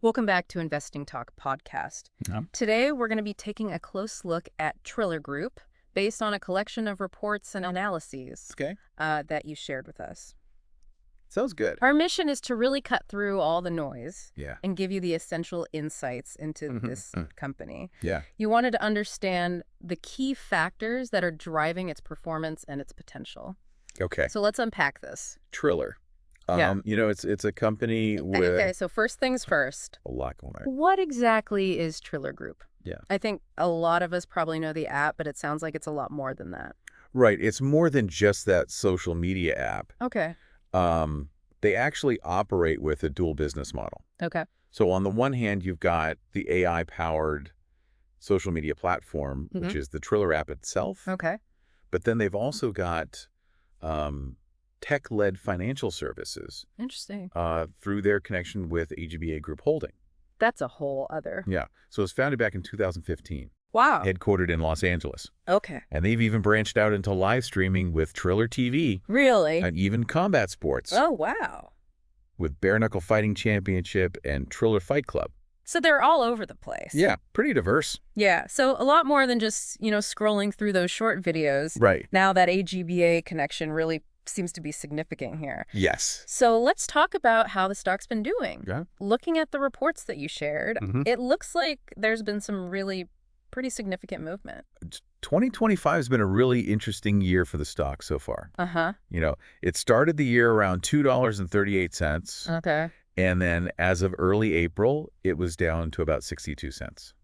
Welcome back to Investing Talk podcast. Yeah. Today, we're going to be taking a close look at Triller Group based on a collection of reports and analyses Okay. that you shared with us. Sounds good. Our mission is to really cut through all the noise Yeah. and give you the essential insights into Mhm. this company. Yeah. You wanted to understand the key factors that are driving its performance and its potential. Okay. So let's unpack this. Triller. Yeah. It's a company with Okay, so first things first. a lot going on. What exactly is Triller Group? Yeah. I think a lot of us probably know the app, but it sounds like it's a lot more than that. Right. It's more than just that social media app. Okay. They actually operate with a dual business model. Okay. So on the one hand, you've got the AI-powered social media platform, which is the Triller app itself. Okay. But then they've also got tech-led financial services Interesting. through their connection with AGBA Group Holding. That's a whole other. Yeah. So it was founded back in 2015, Wow. headquartered in Los Angeles. Okay. And they've even branched out into live streaming with Triller TV Really? and even combat sports Oh, wow. with Bare Knuckle Fighting Championship and Triller Fight Club. So they're all over the place. Yeah, pretty diverse. Yeah. So a lot more than just, scrolling through those short videos. Right. Now that AGBA connection really seems to be significant here. Yes. So let's talk about how the stock's been doing. Yeah. Looking at the reports that you shared, it looks like there's been some really pretty significant movement. 2025 has been a really interesting year for the stock so far. Uh-huh. It started the year around $2.38. Okay. And then as of early April, it was down to about 62 cents.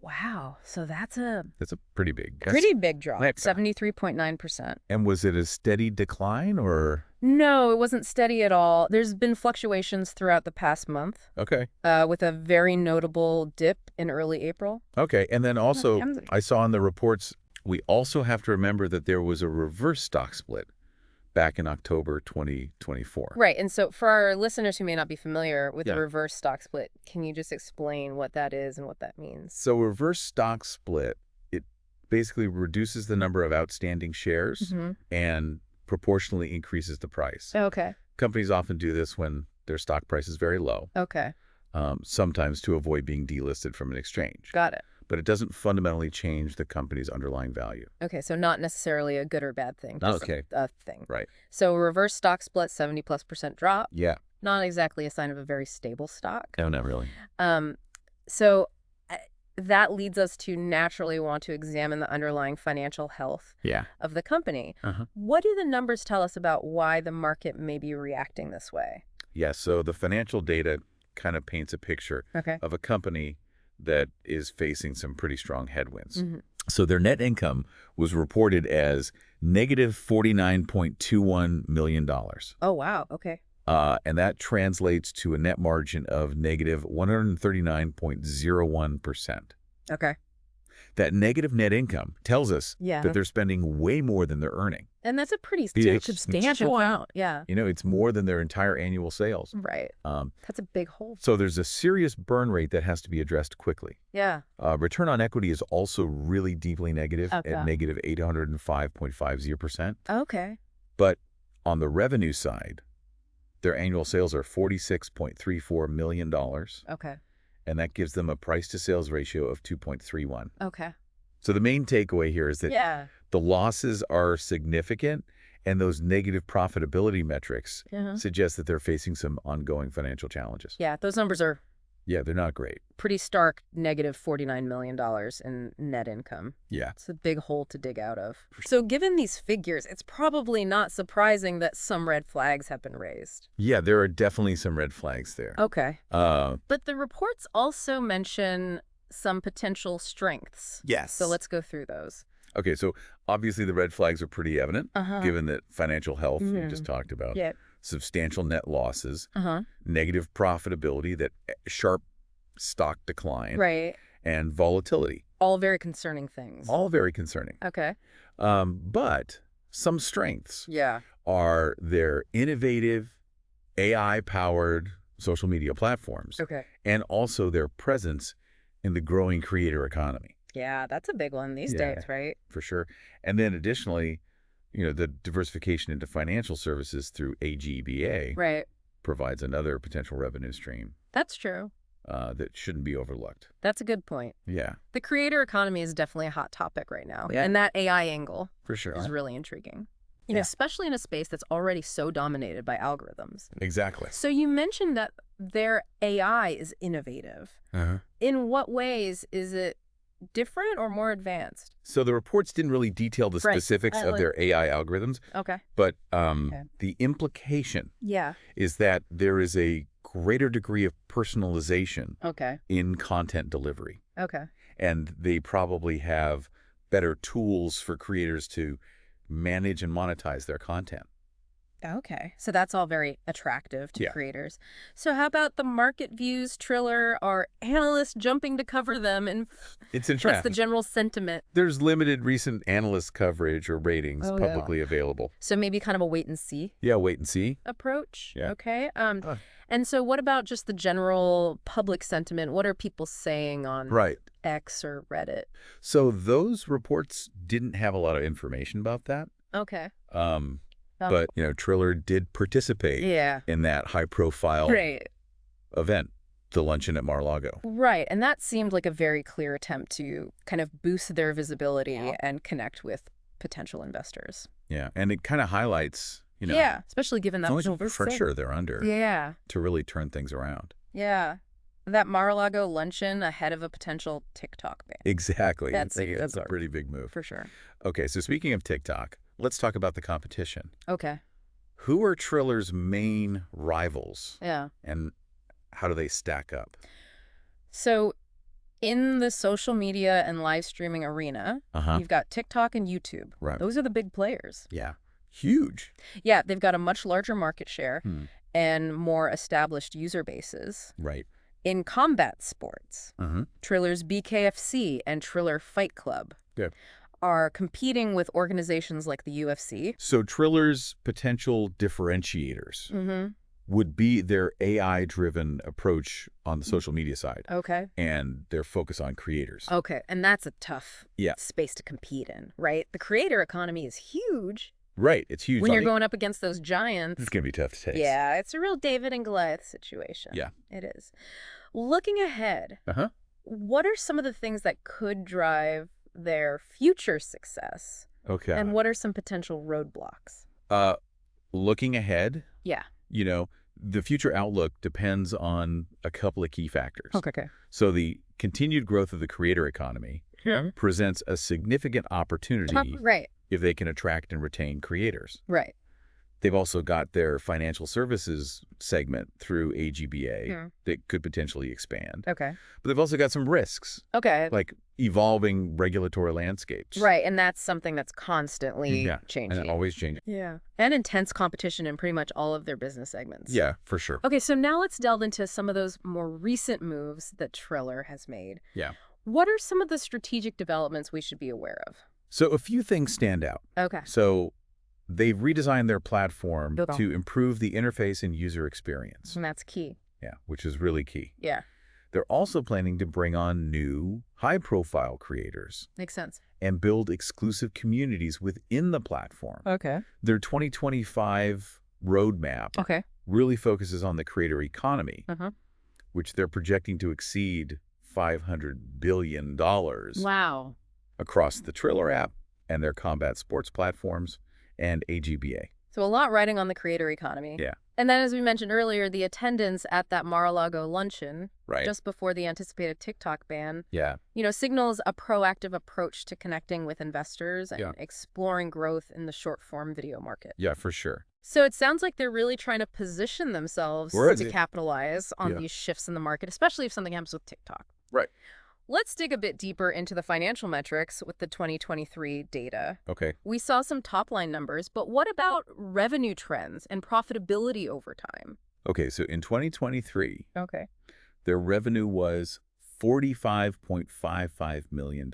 Wow. So that's a That's a pretty big. pretty big drop, Right. 73.9%. And was it a steady decline or? No, it wasn't steady at all. There's been fluctuations throughout the past month, Okay. with a very notable dip in early April. Okay. And then also, I'm- I saw in the reports, we also have to remember that there was a reverse stock split back in October 2024. Right. And so for our listeners who may not be familiar with Yeah. the reverse stock split, can you just explain what that is and what that means? So reverse stock split, it basically reduces the number of outstanding shares and proportionally increases the price. Okay. Companies often do this when their stock price is very low, Okay. sometimes to avoid being delisted from an exchange. Got it. But it doesn't fundamentally change the company's underlying value. Okay. So not necessarily a good or bad thing. Just Okay. a thing. Right. So reverse stock split, 70+% drop. Yeah. Not exactly a sign of a very stable stock. No, not really. So that leads us to naturally want to examine the underlying financial health Yeah. of the company. Uh-huh. What do the numbers tell us about why the market may be reacting this way? Yeah, so the financial data kind of paints a picture Okay. of a company that is facing some pretty strong headwinds. Mhm. So their net income was reported as negative $49.21 million. Oh, wow. Okay. And that translates to a net margin of negative 139.01%. Okay. That negative net income tells us Yeah. that they're spending way more than they're earning. And that's a pretty It's substantial amount. Yeah. It's more than their entire annual sales. Right. That's a big hole. So there's a serious burn rate that has to be addressed quickly. Yeah. Return on equity is also really deeply negative Okay. at negative 805.50%. Okay. But on the revenue side, their annual sales are $46.34 million, Okay. and that gives them a price-to-sales ratio of 2.31. Okay. So the main takeaway here is that Yeah. the losses are significant, and those negative profitability metrics Uh-huh. suggest that they're facing some ongoing financial challenges. Yeah. Those numbers are Yeah, they're not great. pretty stark, negative $49 million in net income. Yeah. It's a big hole to dig out of. So given these figures, it's probably not surprising that some red flags have been raised. Yeah, there are definitely some red flags there. Okay. Uh, But the reports also mention some potential strengths. yes. So let's go through those. Okay, so obviously the red flags are pretty evident, Uh-huh. given that financial health you just talked about, Yeah. substantial net losses, Uh-huh. negative profitability, that sharp stock decline, Right. and volatility. All very concerning things. All very concerning. Okay. But some strengths Yeah. are their innovative AI-powered social media platforms Okay. and also their presence in the growing creator economy. Yeah, that's a big one these Yeah. days, right? For sure. And then additionally, the diversification into financial services through AGBA Right. provides another potential revenue stream. That's true. that shouldn't be overlooked. That's a good point. Yeah. The creator economy is definitely a hot topic right now. Yeah. And that AI angle For sure. is really intriguing. Yeah. Especially in a space that's already so dominated by algorithms. Exactly. So you mentioned that their AI is innovative. In what ways is it different or more advanced? So the reports didn't really detail the specifics of their AI algorithms. Okay. But the implication is that there is a greater degree of personalization in content delivery. And they probably have better tools for creators to manage and monetize their content. Okay. So that's all very attractive to creators. So how about the market views, Triller? Are analysts jumping to cover them? And it's interesting. What's the general sentiment? There's limited recent analyst coverage or ratings publicly available. So maybe kind of a wait and see? Yeah, wait and see. Approach? Yeah. Okay. And so what about just the general public sentiment? What are people saying on X or Reddit? So those reports didn't have a lot of information about that. Okay. But, Triller did participate in that high-profile event, the luncheon at Mar-a-Lago. Right. And that seemed like a very clear attempt to kind of boost their visibility and connect with potential investors. Yeah. And it kind of highlights, especially given that so much pressure they're under to really turn things around. Yeah. That Mar-a-Lago luncheon ahead of a potential TikTok ban. Exactly. That's a pretty big move. For sure. Okay. So speaking of TikTok, let's talk about the competition. Okay. Who are Triller's main rivals? Yeah. And how do they stack up? So in the social media and live streaming arena, you've got TikTok and YouTube. Right. Those are the big players. Yeah. Huge. Yeah. They've got a much larger market share and more established user bases. Right. In combat sports, Triller's BKFC and Triller Fight Club are competing with organizations like the UFC. So Triller's potential differentiators would be their AI-driven approach on the social media side. Okay. And their focus on creators. Okay. And that's a tough space to compete in, right? The creator economy is huge. Right. It's huge. When you're going up against those giants. It's going to be tough to taste. Yeah. It's a real David and Goliath situation. Yeah. It is. Looking ahead, what are some of the things that could drive their future success? Okay. And what are some potential roadblocks? Looking ahead, yeah, the future outlook depends on a couple of key factors. Okay. So the continued growth of the creator economy presents a significant opportunity if they can attract and retain creators. Right. They've also got their financial services segment through AGBA that could potentially expand. Okay. But they've also got some risks. Okay. Like evolving regulatory landscapes. Right. And that's something that's constantly changing. And always changing. Yeah. And intense competition in pretty much all of their business segments. Yeah, for sure. Okay. So now let's delve into some of those more recent moves that Triller has made. Yeah. What are some of the strategic developments we should be aware of? So a few things stand out. Okay. So they've redesigned their platform to improve the interface and user experience. And that's key. Yeah, which is really key. Yeah. They're also planning to bring on new, high-profile creators. Makes sense. And build exclusive communities within the platform. Okay. Their 2025 roadmap really focuses on the creator economy, which they're projecting to exceed $500 billion. Wow. Across the Triller app and their combat sports platforms and AGBA. So a lot riding on the creator economy. Yeah. And then, as we mentioned earlier, the attendance at that Mar-a-Lago luncheon, just before the anticipated TikTok ban, signals a proactive approach to connecting with investors and exploring growth in the short-form video market. Yeah, for sure. So it sounds like they're really trying to position themselves to capitalize on these shifts in the market, especially if something happens with TikTok. Right. Let's dig a bit deeper into the financial metrics with the 2023 data. Okay. We saw some top-line numbers, but what about revenue trends and profitability over time? Okay, so in 2023, their revenue was $45.55 million,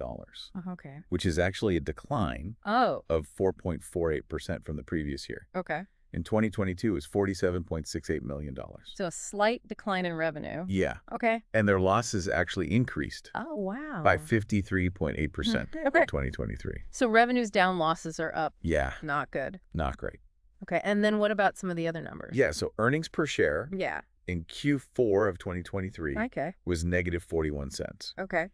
which is actually a decline of 4.48% from the previous year. Okay. In 2022, it was $47.68 million. So a slight decline in revenue. Yeah. Okay. And their losses actually increased. Oh, wow. By 53.8% in 2023. So revenue's down, losses are up. Yeah. Not good. Not great. Okay. And then what about some of the other numbers? Yeah. So earnings per share in Q4 of 2023 was negative 41 cents. Okay.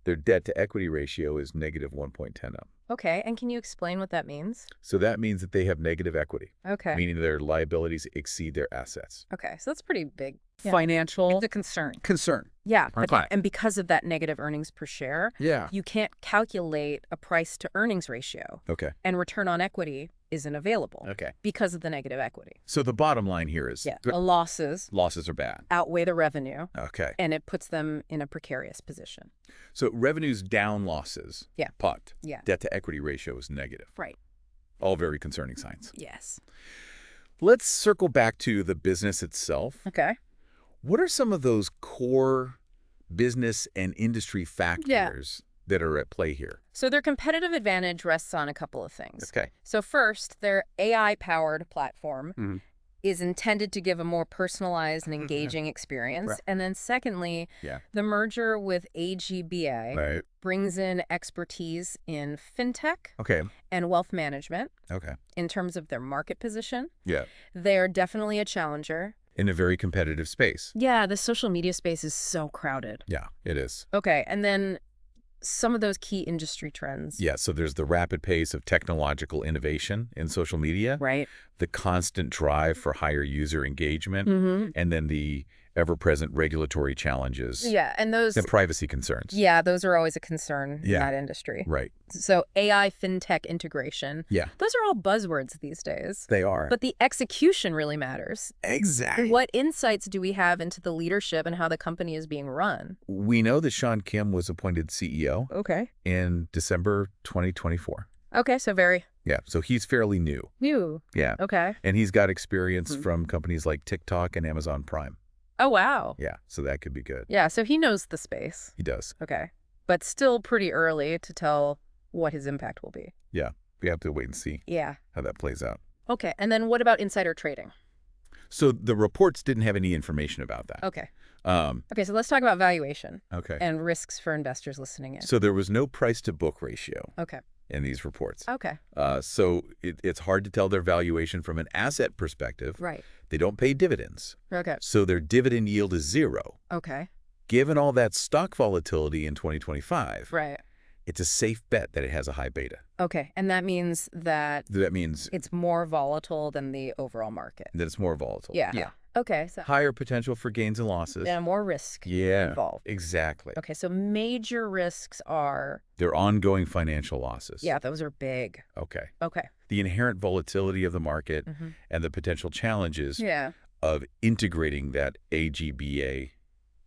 Their debt-to-equity ratio is negative 1.10 up. Okay, and can you explain what that means? So that means that they have negative equity. Okay. Meaning their liabilities exceed their assets. Okay, so that's pretty big. Financial. It's a concern. Yeah. And because of that negative earnings per share, you can't calculate a price to earnings ratio. Okay. And return on equity isn't available. Okay. Because of the negative equity. So the bottom line here is the losses are bad. Outweigh the revenue. Okay. And it puts them in a precarious position. So revenues down, losses. Yeah. But debt to equity ratio is negative. Right. All very concerning signs. Yes. Let's circle back to the business itself. Okay. What are some of those core business and industry factors that are at play here? So their competitive advantage rests on a couple of things. Okay. So first, their AI-powered platform is intended to give a more personalized and engaging experience. Right. And then secondly, the merger with AGBA brings in expertise in fintech and wealth management in terms of their market position. Yeah. They're definitely a challenger. In a very competitive space. Yeah, the social media space is so crowded. Yeah, it is. Okay, and then some of those key industry trends. Yeah, so there's the rapid pace of technological innovation in social media. Right. The constant drive for higher user engagement. And then the ever-present regulatory challenges. Yeah, and those... And privacy concerns. Yeah, those are always a concern in that industry. Right. So AI, fintech integration. Yeah. Those are all buzzwords these days. They are. But the execution really matters. Exactly. What insights do we have into the leadership and how the company is being run? We know that Sean Kim was appointed CEO in December 2024. Okay, so very... Yeah, so he's fairly new. New. Yeah. Okay. And he's got experience from companies like TikTok and Amazon Prime. Oh, wow. Yeah, so that could be good. Yeah, so he knows the space. He does. Okay. But still pretty early to tell what his impact will be. Yeah, we have to wait and see how that plays out. Okay, and then what about insider trading? So the reports didn't have any information about that. Okay. Okay, so let's talk about valuation. Okay. And risks for investors listening in. So there was no price-to-book ratio. Okay. In these reports. Okay. So it's hard to tell their valuation from an asset perspective. Right. They don't pay dividends. Okay. So their dividend yield is 0. Okay. Given all that stock volatility in 2025, right, it's a safe bet that it has a high beta. Okay. And that means that... That means... It's more volatile than the overall market. That it's more volatile. Yeah. Yeah. Okay. So higher potential for gains and losses. And more risk involved. Exactly. Okay. So major risks are... Their ongoing financial losses. Yeah, those are big. Okay. Okay. The inherent volatility of the market and the potential challenges of integrating that AGBA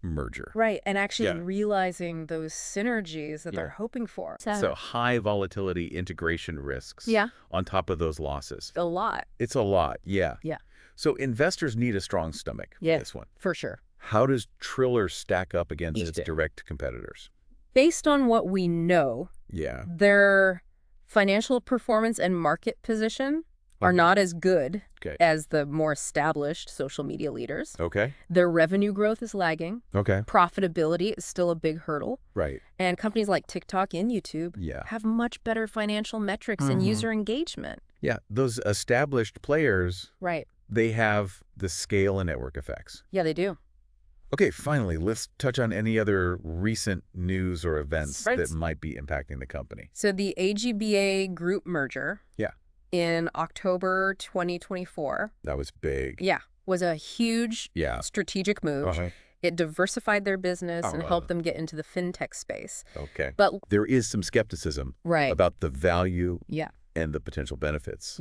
merger. Right, and actually realizing those synergies that they're hoping for. So high volatility integration risks on top of those losses. A lot. It's a lot, yeah. Yeah. So investors need a strong stomach for this one. For sure. How does Triller stack up against its direct competitors? Based on what we know, their financial performance and market position are not as good as the more established social media leaders. Okay. Their revenue growth is lagging. Okay. Profitability is still a big hurdle. Right. And companies like TikTok and YouTube have much better financial metrics and user engagement. Yeah, those established players, right, they have the scale and network effects. Yeah, they do. Okay, finally, let's touch on any other recent news or events that might be impacting the company. So the AGBA group merger in October 2024. That was big. Yeah, was a huge strategic move. It diversified their business and helped them get into the fintech space. Okay. But there is some skepticism about the value and the potential benefits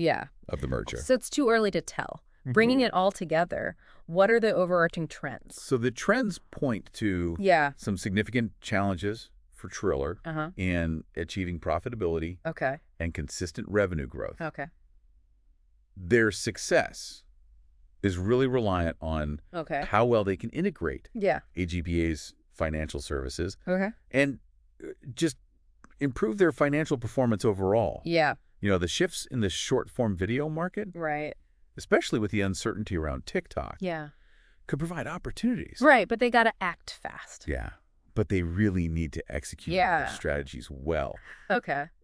of the merger. So it's too early to tell. Bringing it all together, what are the overarching trends? So the trends point to some significant challenges for Triller in achieving profitability and consistent revenue growth. Okay. Their success is really reliant on how well they can integrate AGBA's financial services and just improve their financial performance overall. Yeah. You know, the shifts in the short-form video market, especially with the uncertainty around TikTok, could provide opportunities. Right, but they got to act fast. Yeah. but they really need to execute their strategies well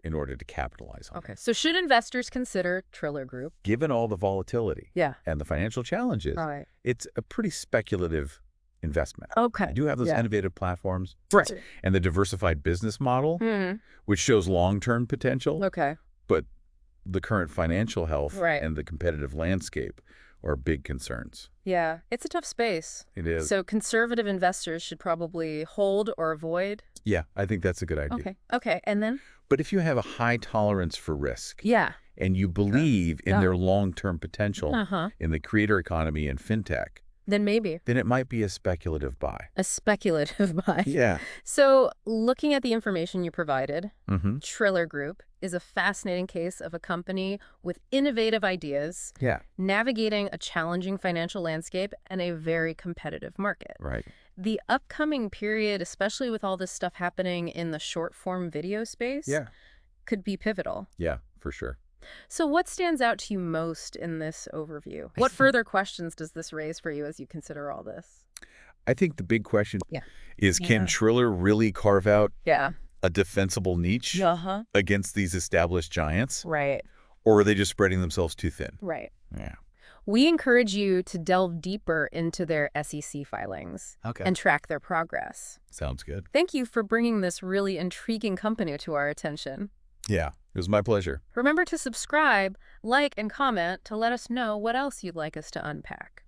in order to capitalize on it. So should investors consider Triller Group? Given all the volatility and the financial challenges, it's a pretty speculative investment. You do have those innovative platforms and the diversified business model, which shows long-term potential. But the current financial health and the competitive landscape are big concerns. Yeah, it's a tough space. It is. So conservative investors should probably hold or avoid? Yeah, I think that's a good idea. Okay, and then? But if you have a high tolerance for risk and you believe in their long-term potential in the creator economy and fintech, then maybe. Then it might be a speculative buy. A speculative buy. Yeah. So looking at the information you provided, Triller Group is a fascinating case of a company with innovative ideas, navigating a challenging financial landscape and a very competitive market. Right. The upcoming period, especially with all this stuff happening in the short-form video space, could be pivotal. Yeah, for sure. So what stands out to you most in this overview? What further questions does this raise for you as you consider all this? I think the big question is, can Triller really carve out a defensible niche against these established giants? Right. Or are they just spreading themselves too thin? Right. Yeah. We encourage you to delve deeper into their SEC filings and track their progress. Sounds good. Thank you for bringing this really intriguing company to our attention. Yeah, it was my pleasure. Remember to subscribe, like, and comment to let us know what else you'd like us to unpack.